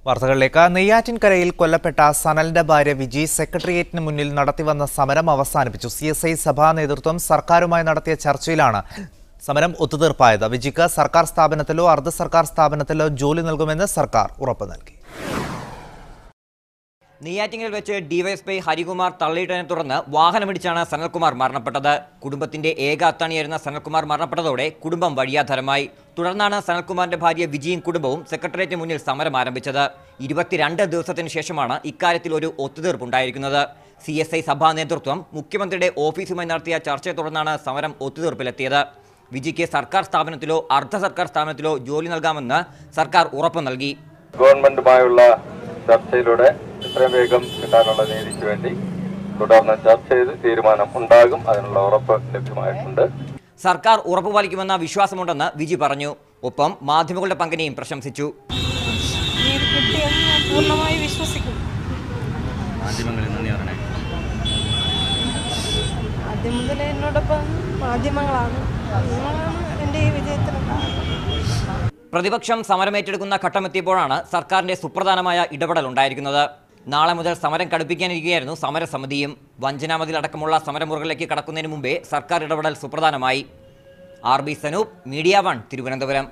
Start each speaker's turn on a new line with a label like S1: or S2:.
S1: വാർത്തകളിലേക്ക്. നെയ്യാറ്റിൻകരയിൽ കൊല്ലപ്പെട്ട സനലിന്റെ ഭാര്യ വിജി സെക്രട്ടേറിയറ്റിന് മുന്നിൽ നടത്തിവന്ന സമരം അവസാനിപ്പിച്ചു. CSI സഭാ നേതൃത്വം സർക്കാരുമായി നടത്തിയ ചർച്ചയിലാണ് സമരം ഒത്തുതീർപ്പായത്. വിജിക്ക് സർക്കാർ സ്ഥാപനത്തിലോ അർദ്ധ സർക്കാർ സ്ഥാപനത്തിലോ ജോലി നൽകുമെന്ന് സർക്കാർ ഉറപ്പ് നൽകി.
S2: നെയ്യാറ്റിങ്കൽ വെച്ച് ഡിവൈഎസ്പി ഹരികുമാർ തള്ളിയിട്ടതിനെ തുടർന്ന് വാഹനമിടിച്ചാണ് സനൽകുമാർ മരണപ്പെട്ടത്. കുടുംബത്തിന്റെ ഏക അത്താണിയായിരുന്ന സനൽകുമാർ മരണപ്പെട്ടതോടെ കുടുംബം വഴിയാധാരമായി. തുടർന്നാണ് സനൽകുമാറിന്റെ ഭാര്യ വിജിയും കുടുംബവും സെക്രട്ടേറിയറ്റിന് മുന്നിൽ സമരം ആരംഭിച്ചത്. 22 ദിവസത്തിന് ശേഷമാണ് ഇക്കാര്യത്തിൽ ഒരു ഒത്തുതീർപ്പുണ്ടായിരിക്കുന്നത്. CSI സഭാ നേതൃത്വം മുഖ്യമന്ത്രിയുടെ ഓഫീസുമായി നടത്തിയ ചർച്ചയെ തുടർന്നാണ് സമരം ഒത്തുതീർപ്പിലെത്തിയത്. വിജിക്ക് സർക്കാർ സ്ഥാപനത്തിലോ അർദ്ധ സർക്കാർ സ്ഥാപനത്തിലോ ജോലി നൽകാമെന്ന് സർക്കാർ ഉറപ്പ് നൽകി.
S3: ഗവൺമെന്റുമായുള്ള ചർച്ചയിലൂടെ എത്രയും വേഗം കിട്ടാനുള്ള നീതിക്ക് വേണ്ടി തുടർന്ന് ചർച്ച ചെയ്ത് തീരുമാനം ഉണ്ടാകും. അതിനുള്ള ഉറപ്പ് ലഭ്യമായിട്ടുണ്ട്.
S2: സർക്കാർ ഉറപ്പ് പാലിക്കുമെന്ന വിശ്വാസമുണ്ടെന്ന് വിജി പറഞ്ഞു. ഒപ്പം മാധ്യമങ്ങളുടെ പങ്കിനെയും പ്രശംസിച്ചു.
S4: പൂർണ്ണമായി വിശ്വസിക്കും. ആദ്യം മുതൽ എന്നോടൊപ്പം മാധ്യമങ്ങളാണ് എൻ്റെ ഈ വിജയത്തിനുണ്ടാകുന്നത്.
S2: പ്രതിപക്ഷം സമരമേറ്റെടുക്കുന്ന ഘട്ടമെത്തിയപ്പോഴാണ് സർക്കാരിന്റെ സുപ്രധാനമായ ഇടപെടൽ ഉണ്ടായിരിക്കുന്നത്. നാളെ മുതൽ സമരം കടുപ്പിക്കാനിരിക്കുകയായിരുന്നു സമരസമിതിയും. വഞ്ചനാമതിലടക്കമുള്ള സമരമുറകളിലേക്ക് കടക്കുന്നതിന് മുമ്പേ സർക്കാർ ഇടപെടൽ സുപ്രധാനമായി. RB Sanoop, media 1, Thiruvananthapuram.